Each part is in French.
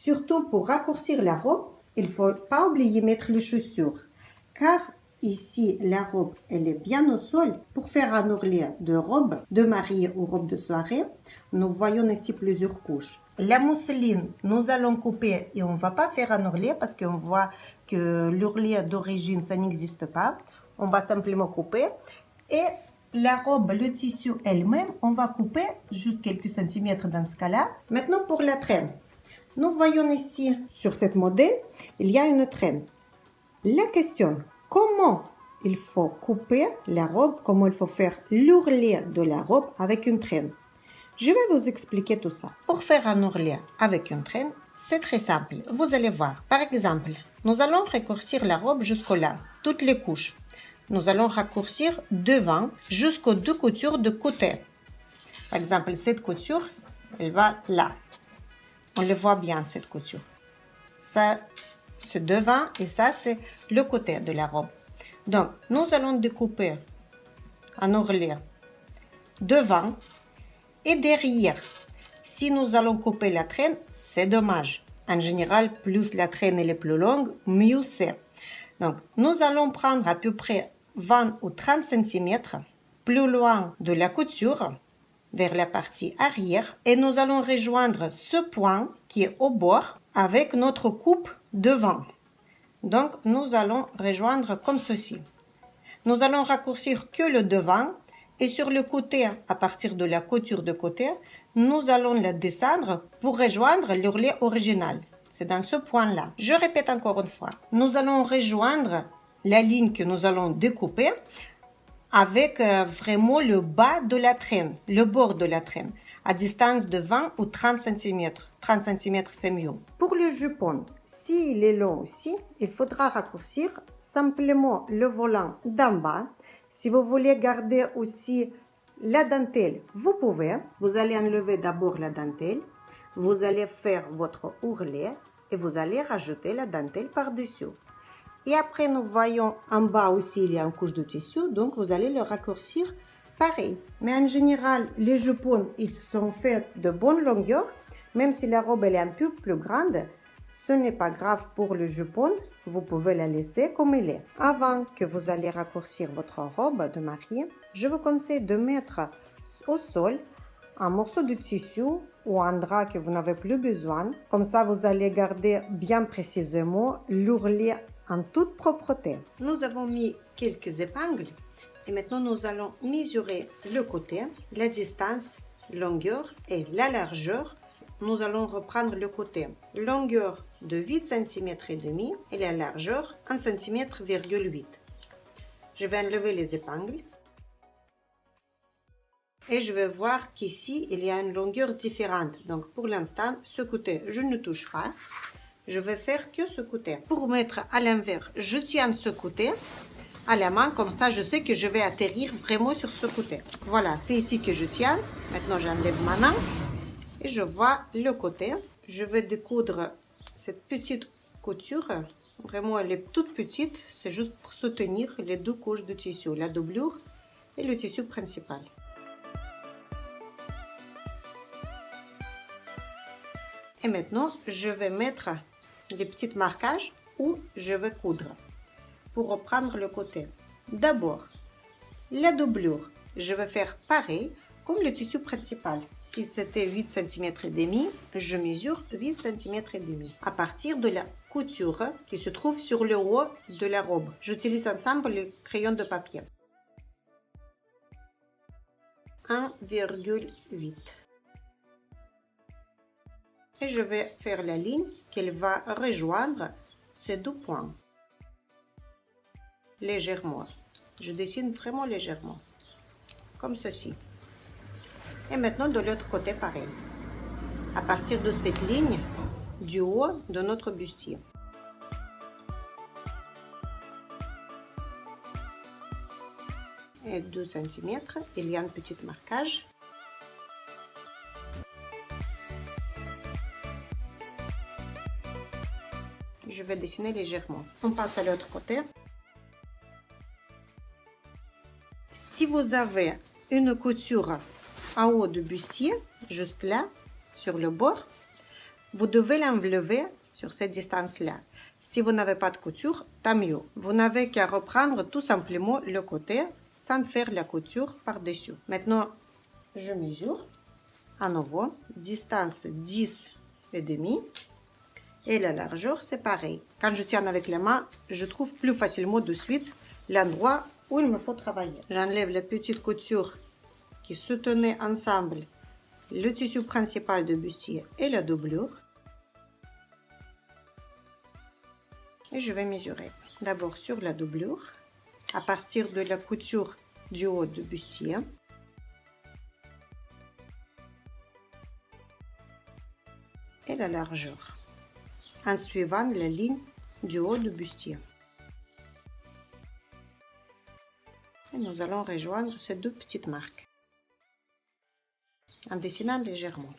Surtout pour raccourcir la robe, il ne faut pas oublier de mettre les chaussures. Car ici, la robe, elle est bien au sol. Pour faire un ourlet de robe de mariée ou robe de soirée, nous voyons ici plusieurs couches. La mousseline, nous allons couper et on ne va pas faire un ourlet parce qu'on voit que l'ourlet d'origine, ça n'existe pas. On va simplement couper. Et la robe, le tissu elle-même, on va couper juste quelques centimètres dans ce cas-là. Maintenant, pour la traîne. Nous voyons ici, sur cette modèle, il y a une traîne. La question, comment il faut couper la robe, comment il faut faire l'ourlet de la robe avec une traîne. Je vais vous expliquer tout ça. Pour faire un ourlet avec une traîne, c'est très simple. Vous allez voir. Par exemple, nous allons raccourcir la robe jusqu'au là, toutes les couches. Nous allons raccourcir devant jusqu'aux deux coutures de côté. Par exemple, cette couture, elle va là. On le voit bien, cette couture. Ça, c'est devant et ça, c'est le côté de la robe. Donc, nous allons découper un ourlet devant et derrière. Si nous allons couper la traîne, c'est dommage. En général, plus la traîne est plus longue, mieux c'est. Donc, nous allons prendre à peu près 20 ou 30 cm plus loin de la couture, vers la partie arrière, et nous allons rejoindre ce point qui est au bord avec notre coupe devant. Donc, nous allons rejoindre comme ceci. Nous allons raccourcir que le devant et sur le côté, à partir de la couture de côté, nous allons la descendre pour rejoindre l'ourlet original. C'est dans ce point-là. Je répète encore une fois. Nous allons rejoindre la ligne que nous allons découper avec vraiment le bas de la traîne, le bord de la traîne, à distance de 20 ou 30 cm. 30 cm, c'est mieux. Pour le jupon, s'il est long aussi, il faudra raccourcir simplement le volant d'en bas. Si vous voulez garder aussi la dentelle, vous pouvez. Vous allez enlever d'abord la dentelle, vous allez faire votre ourlet et vous allez rajouter la dentelle par-dessus. Et après, nous voyons en bas aussi, il y a une couche de tissu, donc vous allez le raccourcir pareil. Mais en général, les jupons, ils sont faits de bonne longueur, même si la robe elle est un peu plus grande, ce n'est pas grave pour le jupon, vous pouvez la laisser comme elle est. Avant que vous allez raccourcir votre robe de mariée, je vous conseille de mettre au sol un morceau de tissu ou un drap que vous n'avez plus besoin. Comme ça, vous allez garder bien précisément l'ourlet en toute propreté. Nous avons mis quelques épingles et maintenant nous allons mesurer le côté, la distance, longueur et la largeur. Nous allons reprendre le côté longueur de 8 cm et demi et la largeur 1 cm,8 cm. Je vais enlever les épingles et je vais voir qu'ici il y a une longueur différente. Donc pour l'instant, ce côté je ne touche pas. Je vais faire que ce côté. Pour mettre à l'envers, je tiens ce côté à la main, comme ça je sais que je vais atterrir vraiment sur ce côté. Voilà, c'est ici que je tiens. Maintenant j'enlève ma main et je vois le côté. Je vais découdre cette petite couture. Vraiment, elle est toute petite. C'est juste pour soutenir les deux couches de tissu, la doublure et le tissu principal. Et maintenant, je vais mettre les petits marquages où je vais coudre pour reprendre le côté. D'abord, la doublure, je vais faire pareil comme le tissu principal. Si c'était 8 cm et demi, je mesure 8 cm et demi à partir de la couture qui se trouve sur le haut de la robe. J'utilise ensemble le crayon de papier. 1,8. Et je vais faire la ligne qu'elle va rejoindre ces deux points. Légèrement. Je dessine vraiment légèrement. Comme ceci. Et maintenant de l'autre côté pareil. À partir de cette ligne du haut de notre bustier. Et 2 cm, il y a un petit marquage. Je vais dessiner légèrement. On passe à l'autre côté. Si vous avez une couture en haut du bustier, juste là, sur le bord, Vous devez l'enlever sur cette distance-là. Si vous n'avez pas de couture, tant mieux. Vous n'avez qu'à reprendre tout simplement le côté sans faire la couture par-dessus. Maintenant, je mesure à nouveau, distance 10 et demi. Et la largeur, c'est pareil. Quand je tiens avec les mains, je trouve plus facilement de suite l'endroit où il me faut travailler. J'enlève les petites coutures qui soutenaient ensemble le tissu principal de bustier et la doublure. Et je vais mesurer. D'abord sur la doublure, à partir de la couture du haut de bustier. Et la largeur, en suivant la ligne du haut du bustier. Et nous allons rejoindre ces deux petites marques en dessinant légèrement.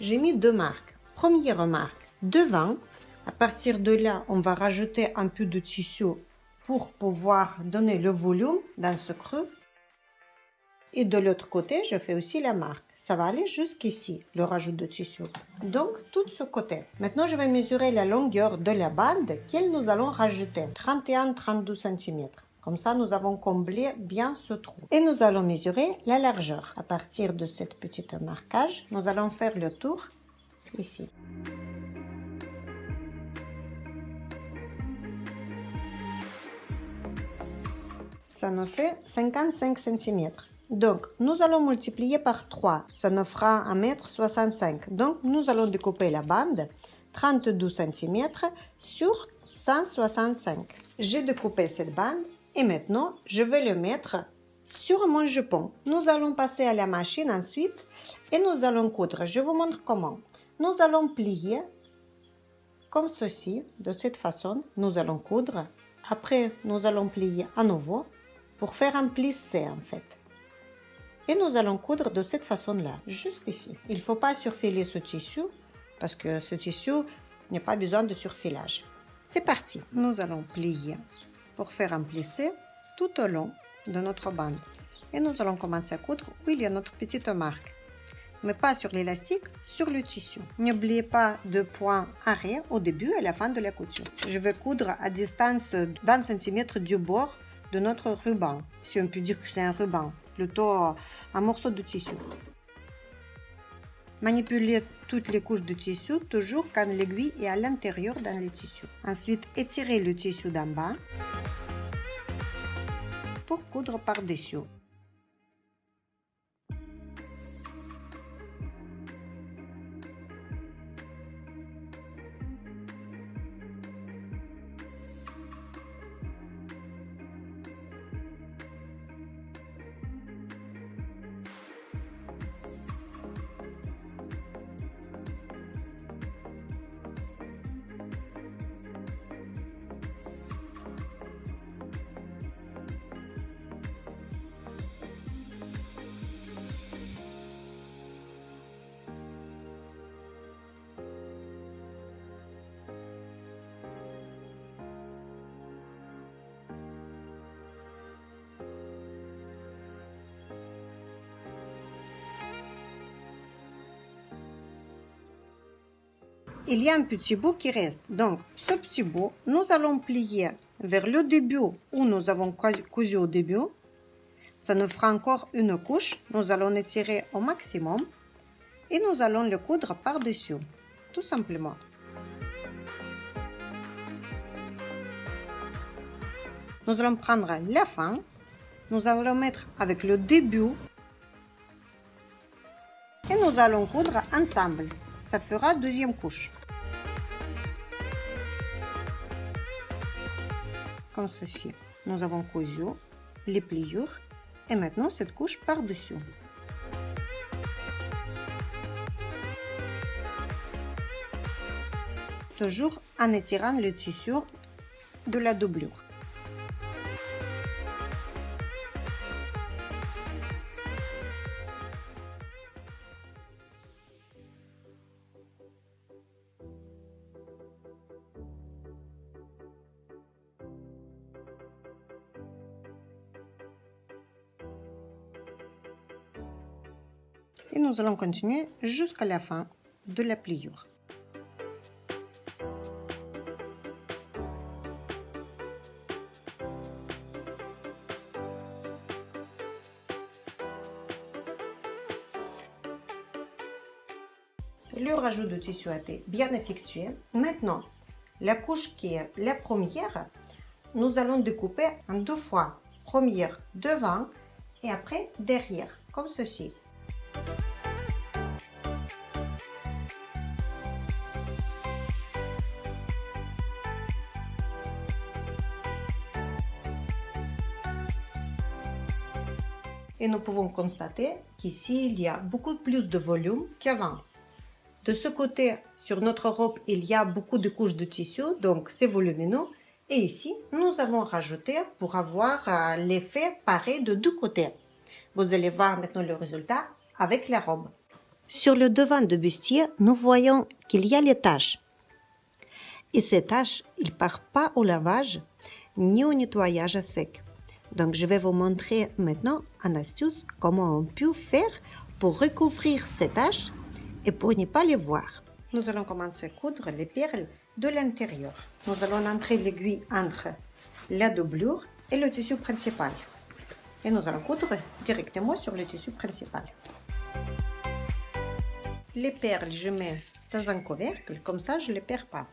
J'ai mis deux marques. Première remarque, devant. À partir de là, on va rajouter un peu de tissu pour pouvoir donner le volume dans ce creux. Et de l'autre côté, je fais aussi la marque. Ça va aller jusqu'ici, le rajout de tissu. Donc, tout ce côté. Maintenant, je vais mesurer la longueur de la bande qu'elle nous allons rajouter. 31-32 cm. Comme ça, nous avons comblé bien ce trou. Et nous allons mesurer la largeur. À partir de cette petite marquage, nous allons faire le tour ici. Ça nous fait 55 cm. Donc, nous allons multiplier par 3. Ça nous fera 1,65 m. Donc, nous allons découper la bande 32 cm sur 165. J'ai découpé cette bande et maintenant, je vais le mettre Sur mon jupon, nous allons passer à la machine ensuite et nous allons coudre. Je vous montre comment. Nous allons plier comme ceci, de cette façon. Nous allons coudre. Après, nous allons plier à nouveau pour faire un plissé en fait. Et nous allons coudre de cette façon-là, juste ici. Il ne faut pas surfiler ce tissu parce que ce tissu n'a pas besoin de surfilage. C'est parti. Nous allons plier pour faire un plissé tout au long de notre bande. Et nous allons commencer à coudre où il y a notre petite marque. Mais pas sur l'élastique, sur le tissu. N'oubliez pas de point arrêt au début et à la fin de la couture. Je vais coudre à distance d'1 cm du bord de notre ruban. Si on peut dire que c'est un ruban, plutôt un morceau de tissu. Manipulez toutes les couches de tissu, toujours quand l'aiguille est à l'intérieur dans le tissu. Ensuite, étirez le tissu d'en bas pour coudre par-dessus. Il y a un petit bout qui reste. Donc, ce petit bout, nous allons plier vers le début où nous avons cousu au début. Ça nous fera encore une couche. Nous allons étirer au maximum et nous allons le coudre par-dessus, tout simplement. Nous allons prendre la fin. Nous allons mettre avec le début et nous allons coudre ensemble. Ça fera deuxième couche. Comme ceci. Nous avons cousu les pliures et maintenant cette couche par-dessus. Toujours en étirant le tissu de la doublure. Et nous allons continuer jusqu'à la fin de la pliure. Le rajout de tissu a été bien effectué. Maintenant, la couche qui est la première, nous allons découper en deux fois. Première devant et après derrière, comme ceci. Et nous pouvons constater qu'ici, il y a beaucoup plus de volume qu'avant. De ce côté, sur notre robe, il y a beaucoup de couches de tissu, donc c'est volumineux. Et ici, nous avons rajouté pour avoir l'effet pareil de deux côtés. Vous allez voir maintenant le résultat avec la robe. Sur le devant de bustier, nous voyons qu'il y a les taches. Et ces taches, ils ne partent pas au lavage ni au nettoyage à sec. Donc, je vais vous montrer maintenant une astuce comment on peut faire pour recouvrir ces taches et pour ne pas les voir. Nous allons commencer à coudre les perles de l'intérieur. Nous allons entrer l'aiguille entre la doublure et le tissu principal. Et nous allons coudre directement sur le tissu principal. Les perles, je mets dans un couvercle, comme ça je ne les perds pas.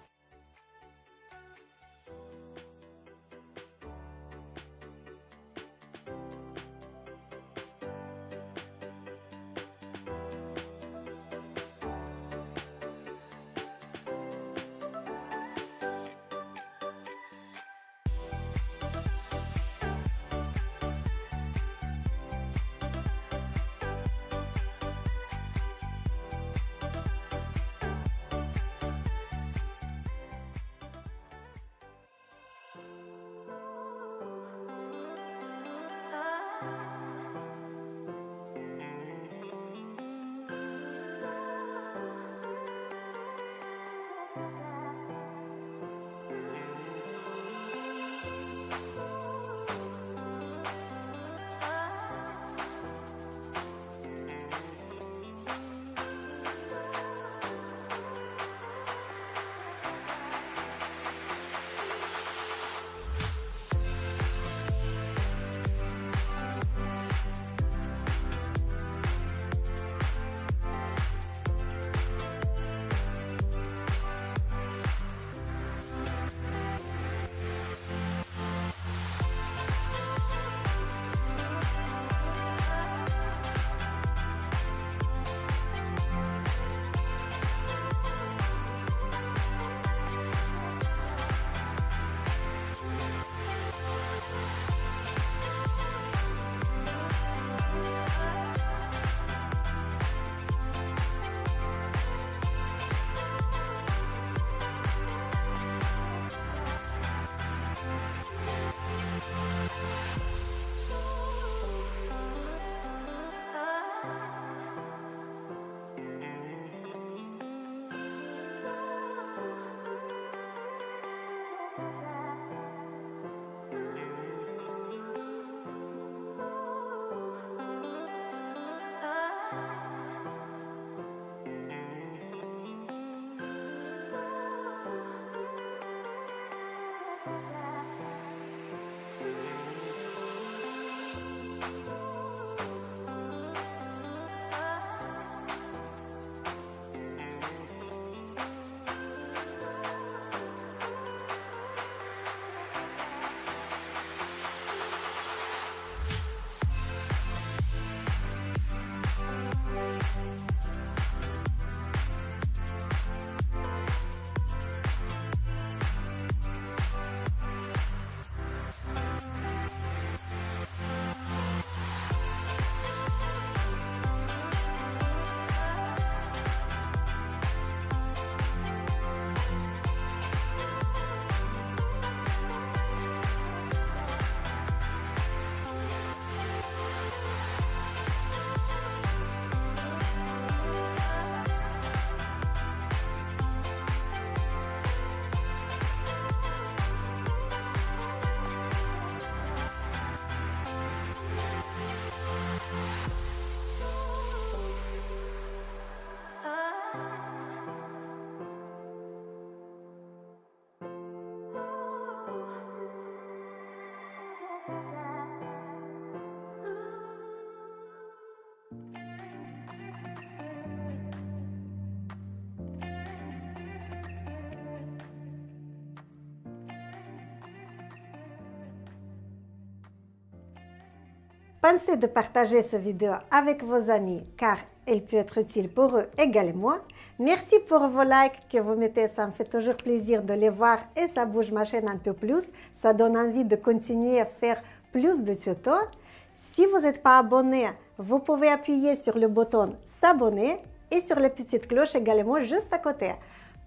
Pensez de partager cette vidéo avec vos amis car elle peut être utile pour eux également. Merci pour vos likes que vous mettez, ça me fait toujours plaisir de les voir et ça bouge ma chaîne un peu plus. Ça donne envie de continuer à faire plus de tutos. Si vous n'êtes pas abonné, vous pouvez appuyer sur le bouton s'abonner et sur la petite cloche également juste à côté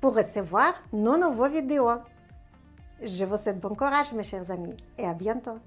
pour recevoir nos nouvelles vidéos. Je vous souhaite bon courage mes chers amis et à bientôt.